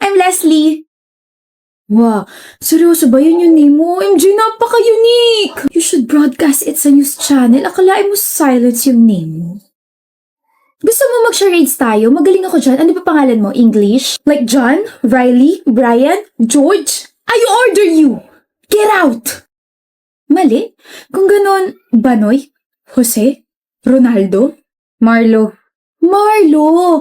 I'm Leslie. Wow, seryoso ba yun yung name mo? MJ, napaka-unique! You should broadcast it sa news channel. Akalain mo silence yung name mo. Gusto mo mag-charades tayo? Magaling ako dyan. Ano ba pangalan mo? English? Like John? Riley? Brian? George? I order you! Get out! Mali? Kung ganon, Banoy? Jose? Ronaldo? Marlo? Marlo!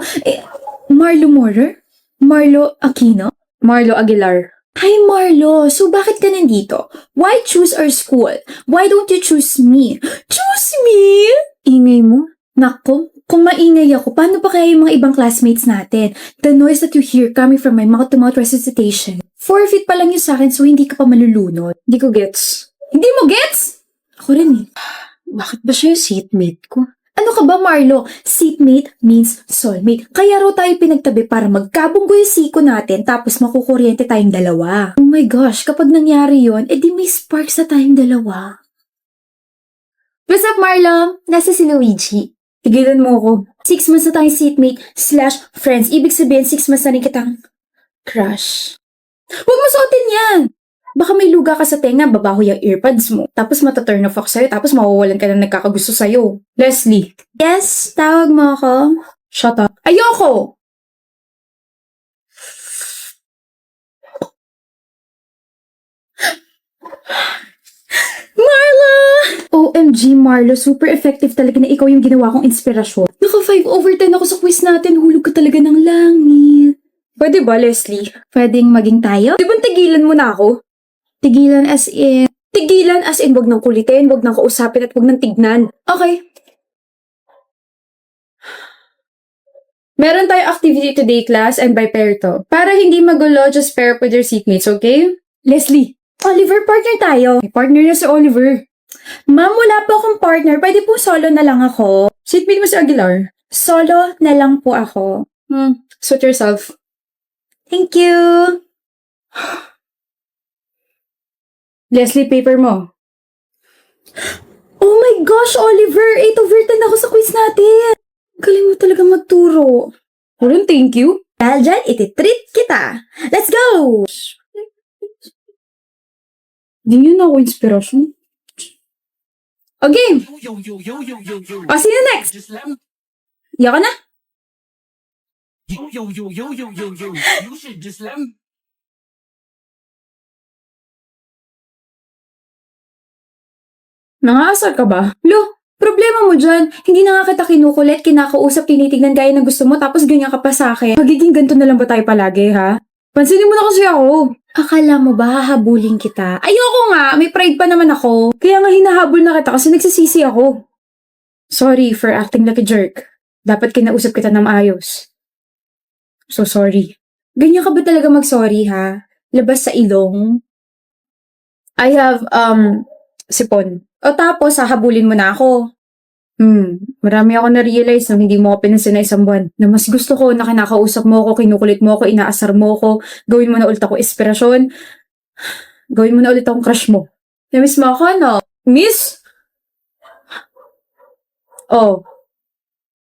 Marlo Morer? Marlo Aquino? Marlo Aguilar. Hi Marlo! So bakit ka nandito? Why choose our school? Why don't you choose me? Choose me? Ingay mo? Nako, kung maingay ako, paano pa kaya yung mga ibang classmates natin? The noise that you hear coming from my mouth-to-mouth resuscitation. 4 feet pa lang yun sa akin, so hindi ka pa malulunod. Hindi ko gets. Hindi mo gets? Ako rin eh. Bakit ba siya yung seatmate ko? Ano ka ba, Marlo? Seatmate means soulmate. Kaya raw tayo pinagtabi para magkabunggo yung siko natin tapos makukuryente tayong dalawa. Oh my gosh, kapag nangyari yon, edi may sparks na tayong dalawa. What's up, Marlo? Nasa si Luigi. Tigilan mo ako. 6 months na tayong seatmate/friends. Ibig sabihin, 6 months na rin kitang crush. Huwag mo suotin yan! Baka may luga ka sa tenga, babaho yung earpads mo. Tapos mataturn off ako sa'yo, tapos mawawalan ka na nagkakagusto sa'yo. Leslie. Yes, tawag mo ako. Shut up. Ayoko! Marla! OMG, Marlo, super effective talaga na ikaw yung ginawa kong inspirasyon. Naka 5/10 ako sa quiz natin, hulog ka talaga ng langit. Pwede ba, Leslie? Pwedeng maging tayo? Di ba tigilan mo na ako? Tigilan as in... Tigilan as in wag nang kulitin, wag nang kausapin at wag nang tignan. Okay. Meron tayo activity today, class, and by pair to. Para hindi magulo, just pair up with your seatmates, okay? Leslie, Oliver, partner tayo. May partner na si Oliver. Ma'am, wala po akong partner. Pwede po solo na lang ako. Seatmate mo si Aguilar. Solo na lang po ako. Suit yourself. Thank you. Leslie, paper mo. Oh my gosh, Oliver! 8/10 ako sa quiz natin. Galing mo talaga magturo. Walang thank you. Dahil dyan, iti-treat kita. Let's go! Di nyo na ako inspirasyon. Okay. O, sino next? Iya ka na? Nangaasar ka ba? Lo, problema mo dyan. Hindi na nga kita kinukulit, kinakausap, tinitignan gaya ng gusto mo, tapos ganyan ka pa sa akin. Magiging ganito na lang ba tayo palagi, ha? Pansinin mo na kasi ako. Akala mo ba hahabulin kita? Ayoko nga, may pride pa naman ako. Kaya nga hinahabol na kita kasi nagsisisi ako. Sorry for acting like a jerk. Dapat kinausap kita ng maayos. So sorry. Ganyan ka ba talaga mag-sorry, ha? Labas sa ilong. I have, sipon. O tapos, hahabulin mo na ako. Marami ako na-realize nung hindi mo ako pinansin na isang buwan. Na mas gusto ko na kinakausap mo ako, kinukulit mo ako, inaasar mo ako, gawin mo na ulit ako inspirasyon, gawin mo na ulit akong crush mo. Na-miss mo ako, no? Miss? Oh,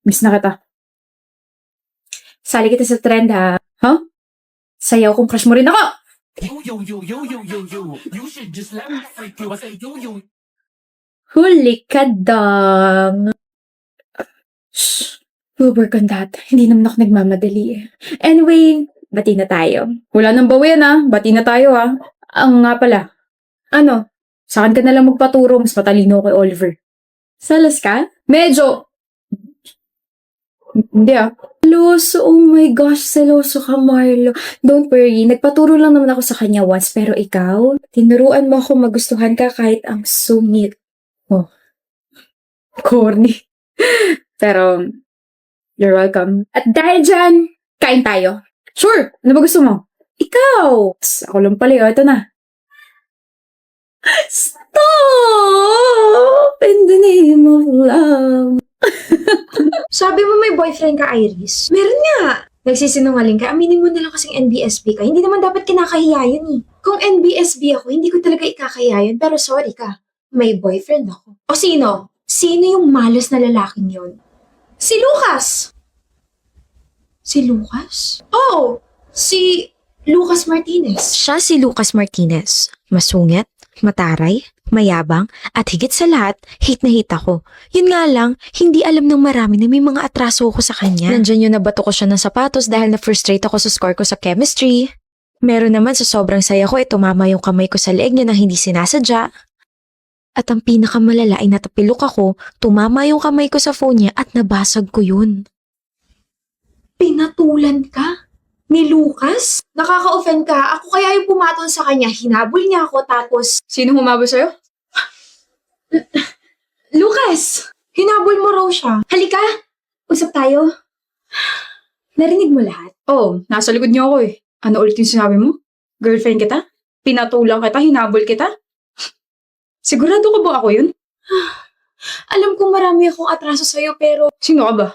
miss na kita. Sali kita sa trend, ha? Huh? Sayaw kung crush mo rin ako! You should just let me freak you. I say yo. Huli ka dang. Shh. We'll work on that. Hindi naman ako nagmamadali eh. Anyway, bati na tayo. Wala nang bawian ah. Bati na tayo ah. Ang nga pala. Ano? Saan ka nalang magpaturo? Mas matalino kay Oliver. Salas ka? Medyo. Hindi ah. Seloso, oh my gosh, seloso ka, Marlo. Don't worry, nagpaturo lang naman ako sa kanya once, pero ikaw, tinuruan mo ako magustuhan ka kahit ang sungit. Oh, corny. Pero, you're welcome. At dahil dyan, kain tayo. Sure, ano ba gusto mo? Ikaw! Psst, ako lang pala, ito na. Stop! In the name of love. Sabi mo may boyfriend ka, Iris? Meron nga. Nagsisinungaling ka, aminin mo na lang kasing NBSB ka. Hindi naman dapat kinakahiya yun eh. Kung NBSB ako, hindi ko talaga ikakahiya yun. Pero sorry ka, may boyfriend ako. O sino? Sino yung malas na lalaking yun? Si Lucas! Si Lucas? Oh! Si Lucas Martinez. Siya si Lucas Martinez. Masungit, mataray, mayabang, at higit sa lahat, hate na hate ako. Yun nga lang, hindi alam ng marami na may mga atraso ako sa kanya. Nandyan yung nabato ko siya ng sapatos dahil na-frustrate ako sa score ko sa chemistry. Meron naman sa sobrang saya ko, tumama yung kamay ko sa leeg niya nang hindi sinasadya. At ang pinakamalala ay natapilok ako, tumama yung kamay ko sa phone niya at nabasag ko yun. Pinatulan ka? Ni Lucas? Nakaka-offend ka. Ako kaya yung pumatol sa kanya. Hinabol niya ako tapos... Sino humabol sa'yo? Lucas! Hinabol mo raw siya. Halika! Usap tayo. Narinig mo lahat? Oo, nasa likod niyo ako eh. Ano ulit yung sinabi mo? Girlfriend kita? Pinatulang kita? Hinabol kita? Sigurado ka ba ako yun? Alam kong marami akong atraso sa'yo pero Sino ka ba?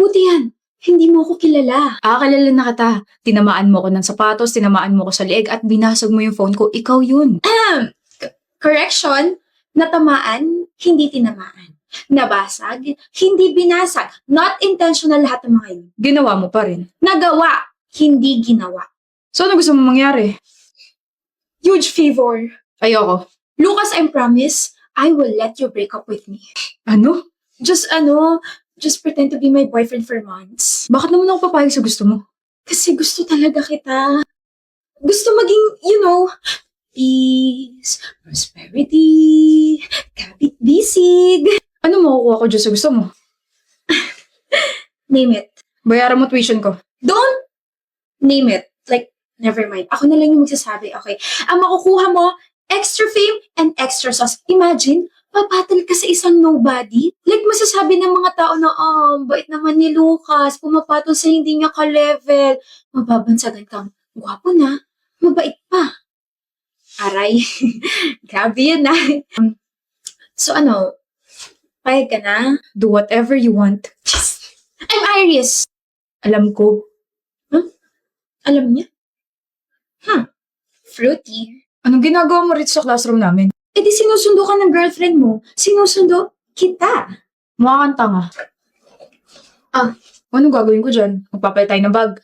mabuti yan. Hindi mo ako kilala. Kilala na kita. Tinamaan mo ko ng sapatos, tinamaan mo ko sa leeg at binasag mo yung phone ko. Ikaw yun. Correction, natamaan, hindi tinamaan. Nabasag, hindi binasag. Not intentional lahat ng mga yun. Ginawa mo pa rin. Nagawa, hindi ginawa. So ano gusto mo mangyari? Huge favor. Ayoko. Lucas, I promise, I will let you break up with me. Ano? Just pretend to be my boyfriend for months. Bakit naman ako papayag sa gusto mo? Kasi gusto talaga kita. Gusto maging, peace, prosperity, kapit-bisig. Ano makukuha ko dyan sa gusto mo? Name it. Bayaran mo tuition ko. Don't name it. Like, never mind. Ako na lang yung magsasabi, okay? Ang makukuha mo, extra fame and extra sauce. Imagine, papatal ka sa isang nobody. Like, masasabi ng mga tao na, bait naman ni Lucas, pumapatol sa hindi niya ka-level. Mababansagan kang, gwapo na, mabait pa. Aray, grabe yun na. So payag ka na? Do whatever you want. I'm Iris. Alam ko. Alam niya? Fruity. Anong ginagawa mo rito sa classroom namin? Eh di sinusundo ka ng girlfriend mo. Sinusundo kita. Makakanta nga. Anong gagawin ko dyan? Magpapalit tayo ng bag.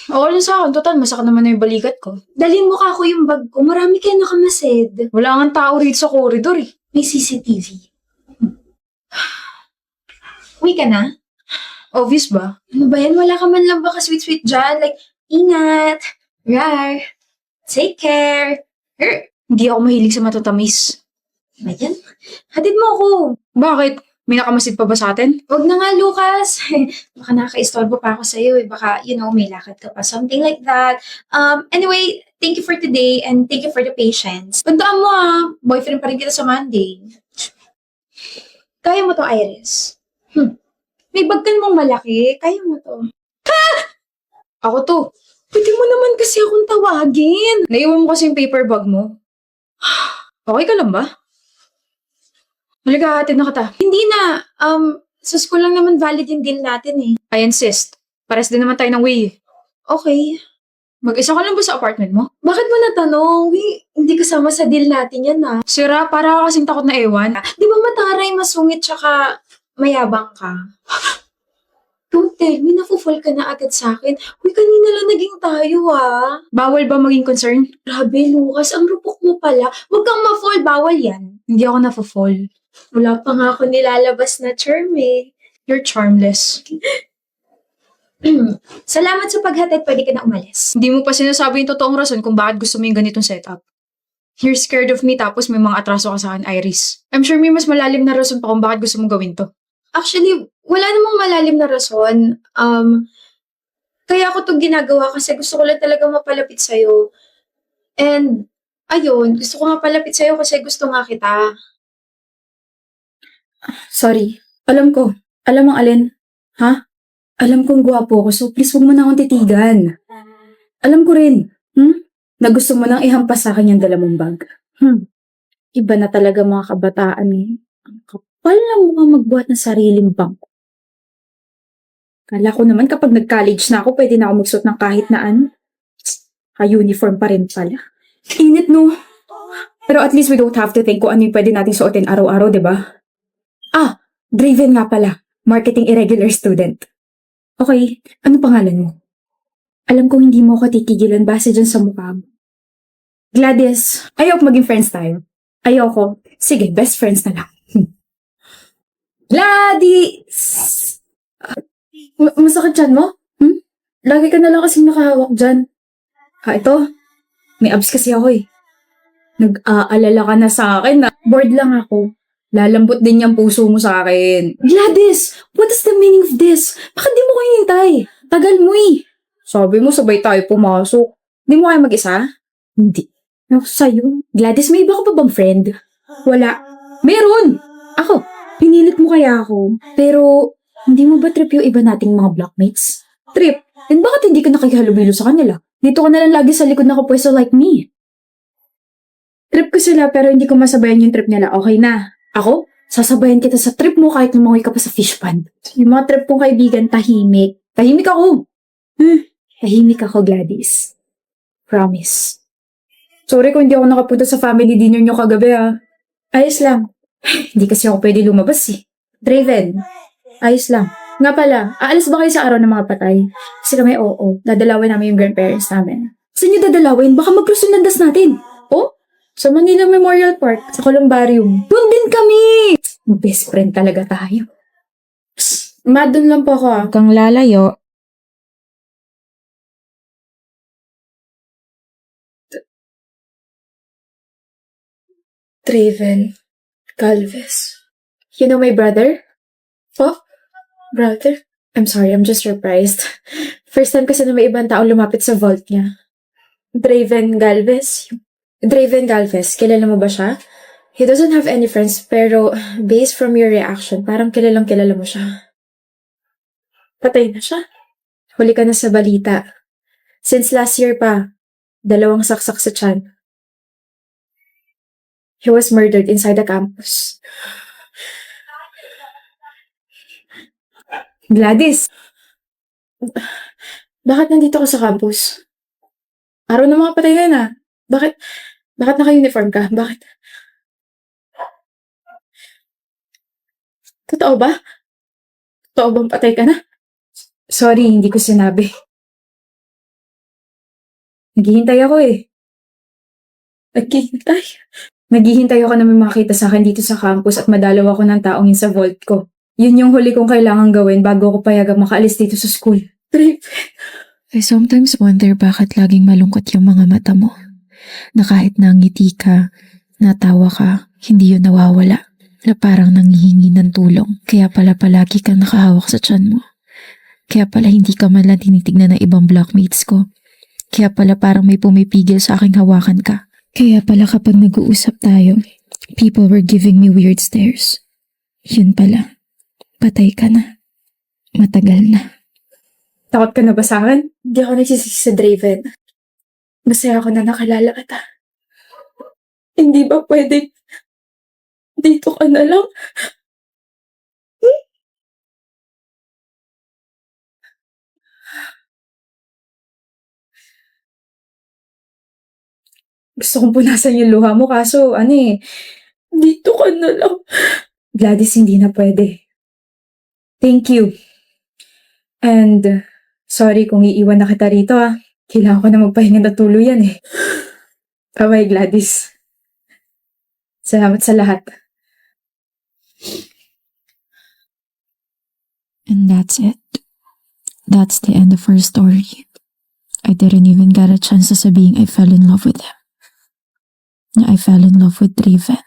Okay lang sa akin. Total, masakit naman na yung balikat ko. Dalhin mo ka ako yung bag ko. Marami kayo nakamasid. Wala nga tao rito sa corridor eh. May CCTV. Uwi ka na? Obvious ba? Ano ba yan? Wala ka man lang baka sweet-sweet dyan. Like, ingat. Rar. Take care. Hindi ako mahilig sa matatamis. Ayan. Hatid mo ako. Bakit? May nakamasid pa ba sa atin? Wag na nga, Lucas. Baka nakaka-istorbo pa ako sa'yo eh. Baka, may lakad ka pa. Something like that. Anyway, thank you for today and thank you for the patience. Tandaan mo boyfriend pa rin kita sa Monday. Kaya mo to, Iris. May bag ka namang malaki. Kaya mo to. Ako to. Pwede mo naman kasi akong tawagin. Naiwan mo kasi yung paper bag mo. Okay ka lang ba? Halika, hatid na kita. Hindi na. Sa school lang naman valid yung deal natin eh. I insist. Pares din naman tayo ng way. Okay. Mag-isa ka lang ba sa apartment mo? Bakit mo natanong? Hindi kasama sa deal natin yan Sira, para ka kasing takot na ewan. Di ba mataray, masungit, tsaka mayabang ka? Don't tell me, nafu-fall ka na agad sa akin. Uy, kanina lang naging tayo Bawal ba maging concern? Grabe, Lucas, ang rupok mo pala. Huwag kang ma-fall, bawal yan. Hindi ako nafo-fall. Wala pa nga ako nilalabas na charm eh. You're charmless. Salamat sa paghatid, pwede ka na umalis. Hindi mo pa sinasabi yung totoong rason kung bakit gusto mo yung ganitong setup. You're scared of me tapos may mga atraso ka sa akin, Iris. I'm sure may mas malalim na rason pa kung bakit gusto mong gawin to. Actually, wala namang malalim na rason. Kaya ako to ginagawa kasi gusto ko lang talaga mapalapit sa'yo. And, ayun, gusto ko nga palapit sa'yo kasi gusto nga kita. Sorry. Alam ko. Alam ang alin. Ha? Alam kong gwapo ko, so please huwag mo na akong titigan. Alam ko rin. Na gusto mo nang ihampas sa akin yung dala mong bag. Iba na talaga mga kabataan eh. Ang kapal na mukha magbuhat ng sariling bangko. Kala ko naman kapag nag-college na ako, pwede na ako magsuot ng kahit na ano. Ka-uniform pa rin pala. Init no? Pero at least we don't have to think kung ano yung pwede natin suotin araw-araw, di ba? Draven nga pala. Marketing irregular student. Okay, ano pangalan mo? Alam kong hindi mo ako titigilan base dyan sa mukha mo. Gladys, ayoko maging friends tayo. Ayoko. Sige, best friends na lang. Gladys! Masakit dyan mo? Lagi ka na lang kasing nakahawak dyan. Ito. May abs kasi ako eh. Nag-aalala ka na sa akin na bored lang ako. Lalambot din yung puso mo sa akin. Gladys! What is the meaning of this? Bakit di mo kayo hintay? Tagal mo eh. Sabi mo sabay tayo pumasok. Di mo kayo mag-isa? Hindi. Ako sa'yo. Gladys, may iba ka pa bang friend? Wala. Meron! Ako. Pinilit mo kaya ako. Pero, hindi mo ba trip yung iba nating mga blockmates? Trip? And bakit hindi ka nakikihalubilo sa kanila? Dito ka na lang lagi sa likod nakapwesto like me. Trip ko sila pero hindi ko masabayan yung trip nila. Okay na. Ako? Sasabayan kita sa trip mo kahit lumangoy ka pa sa fish pond. Yung mga trip kong kaibigan, tahimik. Tahimik ako. Tahimik ako, Gladys. Promise. Sorry kung hindi ako nakapunta sa family dinner nyo kagabi Ayos lang. Hindi kasi ako pwede lumabas eh. Draven. Ayos lang. Nga pala, aalis ba kayo sa araw ng mga patay? Kasi kami dadalawin namin yung grandparents namin. Saan nyo dadalawin? Baka mag-cross yung landas natin. Oh? Sa Manila Memorial Park, sa Columbarium. Doon din kami! Best friend talaga tayo. Doon lang po ako Kang lalayo. Draven Galvez. You know my brother? Oh? Brother? I'm sorry, I'm just surprised. First time kasi na may ibang tao lumapit sa vault niya. Draven Galvez? Draven Galvez, kilala mo ba siya? He doesn't have any friends, pero based from your reaction, parang kilalang kilala mo siya. Patay na siya. Huli ka na sa balita. Since last year pa, 2 saksak sa tiyan. He was murdered inside the campus. Gladys! Bakit nandito ka sa campus? Araw ng mga patay na. Bakit naka-uniform ka? Bakit? Totoo ba? Totoo bang patay ka na? Sorry, hindi ko sinabi. Naghihintay ako eh. Naghihintay ako na may makita sa akin dito sa campus at madalaw ako ng taong yun sa vault ko. Yun yung huli kong kailangan gawin bago ako payagang makaalis dito sa school. I sometimes wonder bakit laging malungkot yung mga mata mo. Na kahit nangiti ka, natawa ka, hindi yun nawawala. Na parang nangihingi ng tulong. Kaya pala palagi kang nakahawak sa tiyan mo. Kaya pala hindi ka man lang tinitignan ng ibang blockmates ko. Kaya pala parang may pumipigil sa aking hawakan ka. Kaya pala kapag nag-uusap tayo, people were giving me weird stares. Yun pala, patay ka na. Matagal na. Takot ka na ba sa akin? Hindi ako nagsisisi sa Draven. Masaya ako na nakalala kita. Hindi ba pwede dito ka na lang? Gusto kong punasan yung luha mo kaso dito ka na lang. Gladys, hindi na pwede. Thank you. And sorry kung iiwan na kita rito Kailangan ko na magpahinga na tuluyan eh. Bye-bye, Gladys. Salamat sa lahat. And that's it. That's the end of our story. I didn't even get a chance to sabihin I fell in love with him. I fell in love with Draven.